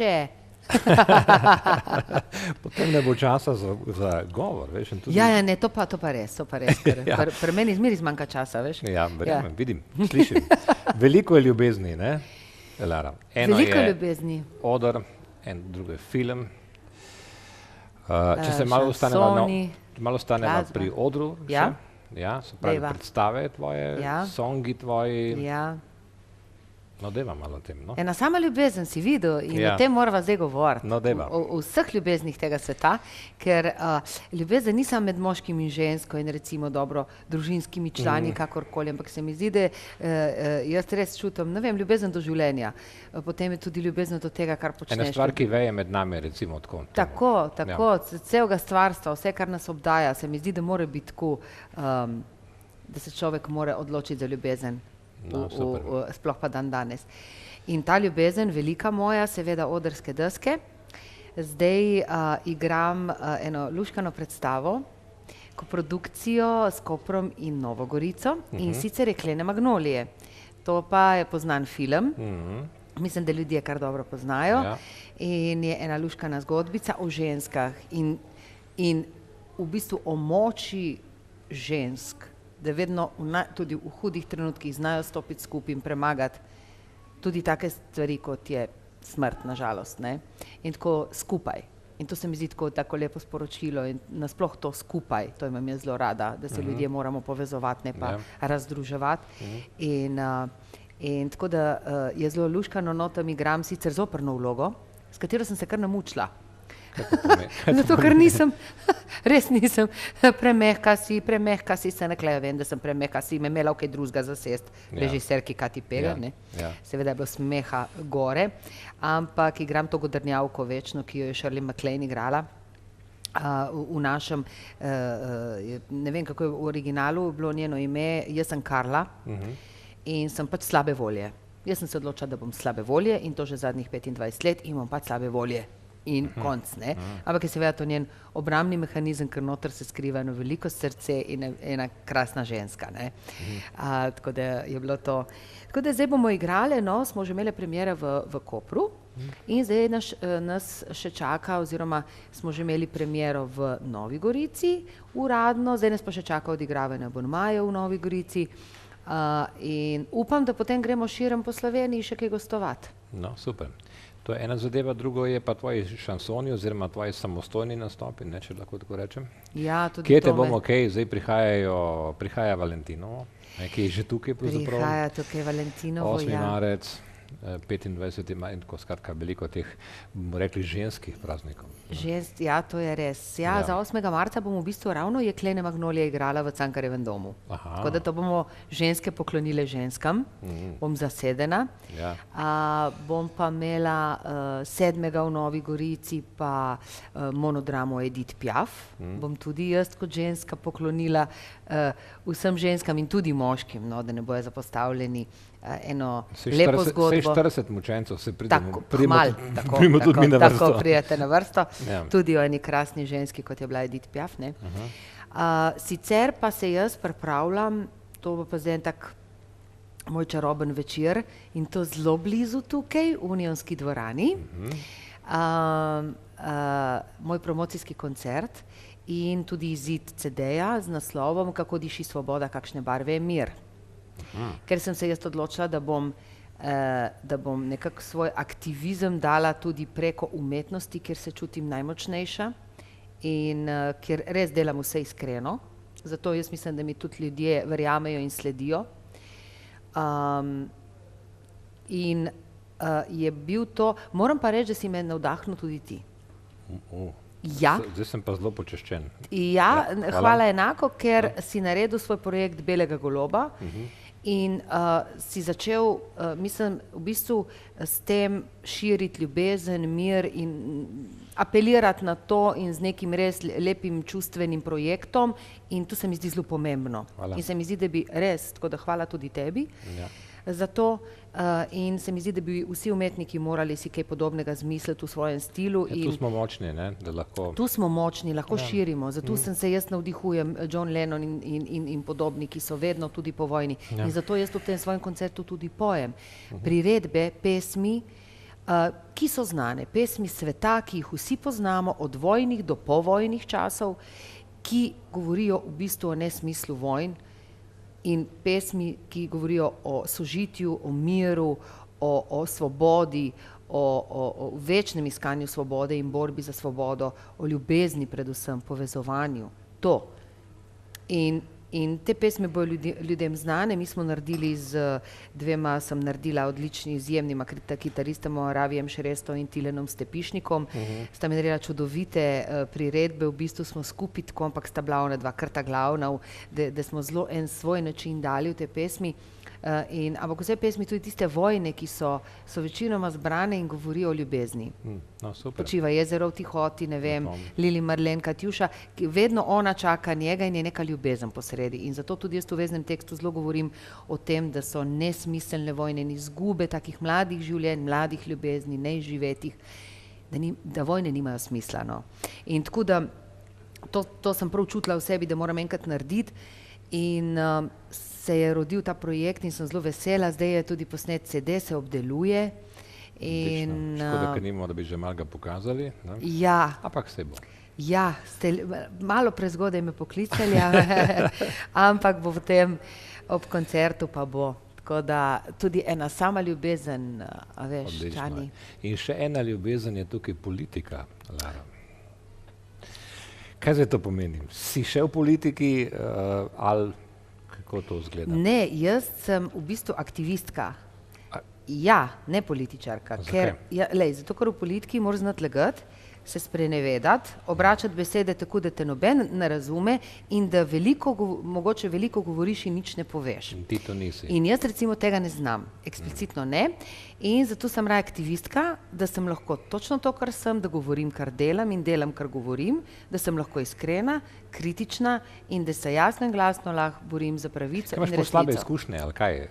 še. Potem ne bo časa za govor, veš. Tudi... Ja, ne, to pa res. Ja. Pri meni zmeri zmanjka časa, veš. Ja, verjamem, vidim, slišim. Veliko je ljubezni, ne, Lara? Eno Veliko je ljubezni. Odr, drugo je film. Če se malo ostaneva pri odru, ja. Se pravi predstave tvoje, songi tvoji. Ja. No, deva malo o tem, no. Ena sama ljubezen si videl in o tem morava zdaj govoriti. No, deva. O vseh ljubeznih tega sveta, ker ljubezen ni samo med moškim in žensko in recimo dobro družinskimi člani, kakorkoli, ampak se mi zdi, da jaz res čutim, ne vem, ljubezen do življenja. Potem je tudi ljubezen do tega, kar počneš. Ena stvar, ki veje med nami, recimo tako. Tako, celega stvarstva, vse, kar nas obdaja, se mi zdi, da mora biti tako, da se človek mora odločiti za ljubezen. Sploh pa dan danes. In ta ljubezen, velika moja, seveda odrske deske. Zdaj igram eno luškano predstavo, koprodukcijo s Koprom in Novo Gorico in sicer Jeklene magnolije. To pa je poznan film, mislim, da ljudje kar dobro poznajo in je ena luškana zgodbica o ženskah in v bistvu o moči žensk, da vedno tudi v hudih trenutkih znajo stopiti skupaj in premagati tudi take stvari, kot je smrt, nažalost, ne? In tako skupaj. In to se mi zdi tako lepo sporočilo in nasploh to skupaj, to imam jaz zelo rada, da se ljudje moramo povezovati, ne pa razdruževati. In tako da je zelo luškano notam igram sicer zoprno vlogo, s katero sem se kar namučila. Zato, ker res nisem premehka si se nakleja, vem, da sem premehka si, me imela v kaj drugega zasest, režiserki Kati Pegar, ne. Seveda je bilo smeha gore, ampak igram to godrnjavko večno, ki jo je Shirley MacLaine igrala. V našem, ne vem, kako je v originalu bilo njeno ime, jaz sem Karla in sem pač slabe volje. Jaz sem se odločila, da bom slabe volje in to že zadnjih 25 let in bom pač slabe volje. In konc, ne. Ampak je seveda to njen obrambni mehanizem, ker noter se skriva eno veliko srce in ena krasna ženska, ne. Tako da je bilo to. Tako da zdaj bomo igrali, no, smo že imeli premiere v Kopru in zdaj nas še čaka, oziroma smo že imeli premiero v Novi Gorici uradno, zdaj nas pa še čaka odigravanje abonmajev v Novi Gorici in upam, da potem gremo širom po Sloveniji še kaj gostovati. No, super. To je ena zadeva, drugo je pa tvoji šansoni oziroma tvoji samostojni nastopi, ne, če lahko tako rečem. Ja, tudi to. Kje te bomo, zdaj prihaja Valentinovo, ki je že tukaj pravzaprav. Prihaja tukaj Valentinovo, 8. marec, 25. maj in tako skratka veliko teh, bomo rekli, ženskih praznikov. Ja, to je res. Ja, za 8. marca bomo v bistvu ravno Jeklene magnolije igrala v Cankarjevem domu. Tako da to bomo ženske poklonile ženskam, bom zasedena. Bom pa imela 7. v Novi Gorici pa monodramo Edith Piaf. Bom tudi jaz kot ženska poklonila vsem ženskam in tudi moškim, no, da ne bojo zapostavljeni, eno lepo zgodbo. 40 mučencev se pridemo tudi mi na vrsto. Tako prijete na vrsto. Tudi o eni krasni ženski, kot je bila Edith Piaf, ne. Sicer pa se jaz pripravljam, to bo pa zdaj en tak moj čaroben večer in to zelo blizu tukaj, v Unionski dvorani. Moj promocijski koncert in tudi izid CD-ja z naslovom Kako diši svoboda, kakšne barve je mir. Ker sem se jaz odločila, da bom nekako svoj aktivizem dala tudi preko umetnosti, kjer se čutim najmočnejša in kjer res delam vse iskreno. Zato jaz mislim, da mi tudi ljudje verjamejo in sledijo. In je bil to, moram pa reči, da si me navdahnil tudi ti. Ja. Zdaj sem pa zelo počaščen. Ja, hvala enako, ker si naredil svoj projekt Belega goloba in si začel, mislim, v bistvu s tem širiti ljubezen, mir in apelirati na to in z nekim res lepim čustvenim projektom in to se mi zdi zelo pomembno. In se mi zdi, da bi res, tako da hvala tudi tebi za to in se mi zdi, da bi vsi umetniki morali si kaj podobnega zmisliti v svojem stilu. Tu smo močni, ne, da lahko... Tu smo močni, lahko širimo, zato sem se jaz navdihujem John Lennon in podobni, ki so vedno tudi po vojni. In zato jaz v tem svojem koncertu tudi pojem priredbe, pesmi, ki so znane, pesmi sveta, ki jih vsi poznamo od vojnih do povojnih časov, ki govorijo v bistvu o nesmislu vojn in pesmi, ki govorijo o sožitju, o miru, o svobodi, o večnem iskanju svobode in borbi za svobodo, o ljubezni predvsem, povezovanju. To. In te pesmi bojo ljudem znane. Mi smo naredili z dvema, sem naredila odlični, izjemnima kitaristama, Ravijem Šeresto in Tilenom Stepišnikom. Sta mi naredila čudovite priredbe, v bistvu smo skupaj tako, ampak sta bila ona dva krta glavna, da smo zelo en svoj način dali v te pesmi. Ampak vse pesmi, tudi tiste vojne, ki so večinoma zbrane in govorijo o ljubezni. No, super. Počiva jezero v tihoti, ne vem, Lili Marlen, Katjuša, ki vedno ona čaka njega in je neka ljubezen posredi. In zato tudi jaz v veznem tekstu zelo govorim o tem, da so nesmiselne vojne in izgube takih mladih življenj, mladih ljubezni, neizživetih, da vojne nimajo smisla. No. In tako da to sem prav čutila v sebi, da moram enkrat narediti in se je rodil ta projekt in sem zelo vesela, zdaj je tudi posnet CD, se obdeluje. Škoda, ker nimamo, da bi že malo ga pokazali. Ne? Ja. Ampak se bo. Ja, ste malo prezgodaj me poklicali, ampak bo potem ob koncertu pa bo. Tako da tudi ena sama ljubezen, a veš, Čani. In še ena ljubezen je tukaj politika, Lara. Kaj zdaj to pomeni? Si še v politiki ali kako to izgleda? Ne, jaz sem v bistvu aktivistka. Ja, ne političarka. Zato, ker v politiki moraš znati lagati, se sprenevedati, obračati besede tako, da te noben ne razume in da mogoče veliko govoriš in nič ne poveš. In ti to nisi. In jaz recimo tega ne znam, eksplicitno ne. In zato sem raje aktivistka, da sem lahko točno to, kar sem, da govorim, kar delam in delam, kar govorim, da sem lahko iskrena, kritična in da se jasno in glasno lahko borim za pravico in resnico. Imaš slabe izkušnje ali kaj?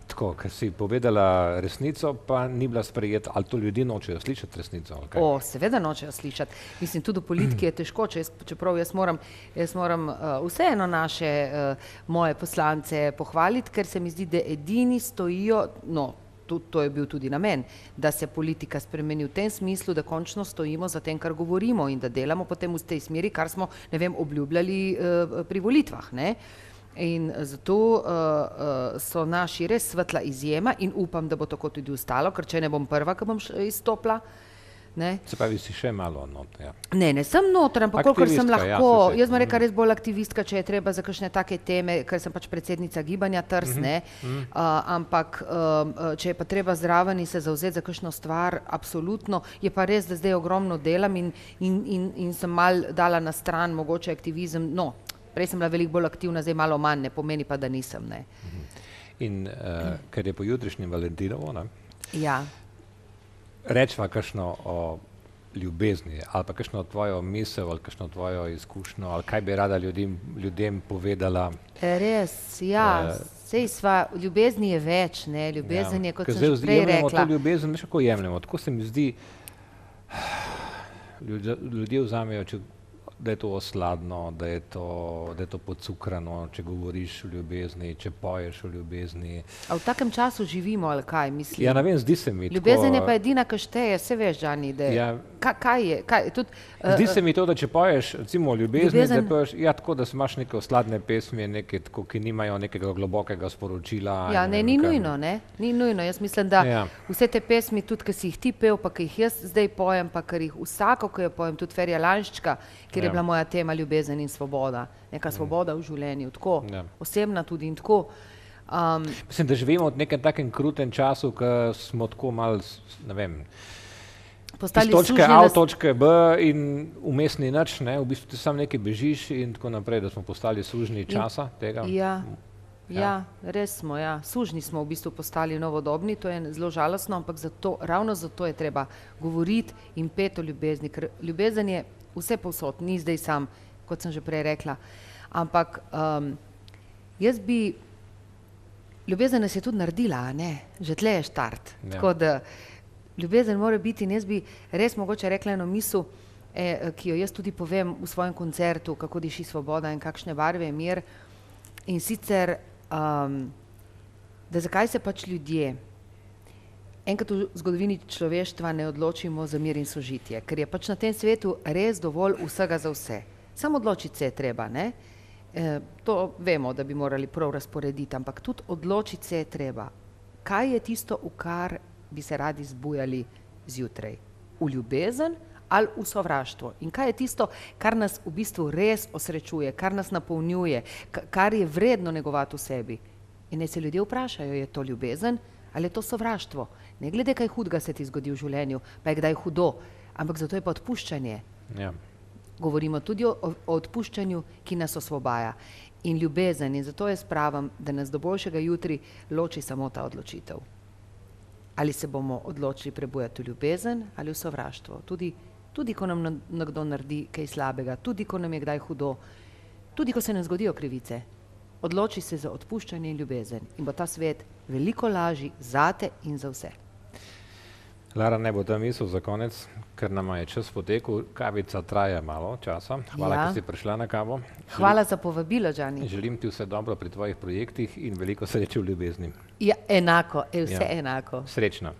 Tako, ker si povedala resnico, pa ni bila sprejeta, ali to ljudje nočejo slišati resnico? Ali kaj? Seveda nočejo slišati. Mislim, tudi v politiki je težko, čeprav jaz moram vseeno moje poslance pohvaliti, ker se mi zdi, da edini stojijo, to je bil tudi namen, da se politika spremeni v tem smislu, da končno stojimo za tem, kar govorimo in da delamo potem v tej smeri, kar smo, ne vem, obljubljali pri volitvah, ne? In zato so naši res svetla izjema in upam, da bo tako tudi ostalo, ker če ne bom prva, ki bom izstopila. Ne? Se pravi, si še malo not. Ja. Ne sem noter, ampak kolikor sem lahko. Jaz bom rekla res bolj aktivistka, če je treba za kakšne take teme, ker sem pač predsednica gibanja Trst, ampak če je pa treba zraven in se zavzeti za kakšno stvar, absolutno. Je pa res, da zdaj ogromno delam in sem mal dala na stran mogoče aktivizem. Prej sem bila veliko bolj aktivna, zdaj malo manj, ne pomeni pa, da nisem. Ne. In ker je po jutrišnjem Valentinovo, ne? Ja. Rečva kakšno o ljubezni, ali pa kakšno tvojo misel, ali kakšno tvojo izkušnjo, ali kaj bi rada ljudem povedala? Res, ja. Sej sva, ljubezni je več, ne? Ljubezen je, kot sem že prej rekla. To ljubezen, veš, kako jemljamo. Tako se mi zdi, ljudje vzamejo, da je to osladno, da je to podcukrano, če govoriš o ljubezni, če poješ o ljubezni. A v takem času živimo, ali kaj, mislim? Ja, ne vem, zdi se mi. Ljubezen je pa edina, ki šteje, se veš, Žani, da je. Kaj je? Zdi se mi to, da če poješ, recimo o ljubezni, da poješ, tako, da imaš neke osladne pesmi, neke tako, ki nimajo nekega globokega sporočila. Ja, ni nujno, ne? Ni nujno. Jaz mislim, da vse te pesmi, tudi, ki si jih ti pel, pa ki jih jaz zdaj pojem, pa ker jih vsako, ki jo pojem, tudi Ferija Lanščka, ker je bila moja tema ljubezen in svoboda. Neka svoboda v življenju, tako, osebna tudi in tako. Mislim, da živimo v nekem takem krutem času, ko smo tako malo, ne vem, iz točke A v točke B in vmes ni nič, v bistvu ti sam nekaj bežiš in tako naprej, da smo postali sužnji časa tega. Ja, res smo, ja. Sužnji smo v bistvu postali novodobni, to je zelo žalostno, ampak ravno zato je treba govoriti in peti o ljubezni, ker ljubezen je vse povsod, ni zdaj sam, kot sem že prej rekla. Ampak ljubezen nas je tudi naredila, ne? Že tle je štart. Tako da ljubezen mora biti in jaz bi res mogoče rekla eno misel, ki jo jaz tudi povem v svojem koncertu, kako diši svoboda in kakšne barve je mir. In sicer, da zakaj se pač ljudje enkrat v zgodovini človeštva ne odločimo za mir in sožitje, ker je pač na tem svetu res dovolj vsega za vse. Samo odločiti se je treba, ne? To vemo, da bi morali prav razporediti, ampak tudi odločiti se je treba. Kaj je tisto, v kar bi se radi zbujali zjutraj? V ljubezen ali v sovraštvo? In kaj je tisto, kar nas v bistvu res osrečuje, kar nas napolnjuje, kar je vredno negovati v sebi? In naj se ljudje vprašajo, je to ljubezen ali je to sovraštvo? Ne glede, kaj hudega se ti zgodi v življenju, pa je kdaj hudo, ampak zato je pa odpuščanje. Ja. Govorimo tudi o odpuščanju, ki nas osvobaja. In ljubezen, in zato jaz pravim, da nas do boljšega jutri loči samo ta odločitev. Ali se bomo odločili prebujati v ljubezen ali v sovraštvo. Tudi ko nam nekdo naredi kaj slabega, tudi ko nam je kdaj hudo, tudi ko se nam zgodijo krivice. Odloči se za odpuščanje in ljubezen in bo ta svet veliko lažji zate in za vse. Lara, ne bo ta misel za konec, ker nama je čas potekel. Kavica traja malo časa. Hvala, ker si prišla na kavo. Hvala za povabilo, Đani. Želim ti vse dobro pri tvojih projektih in veliko sreče v ljubezni. Ja, enako, vse enako. Srečno.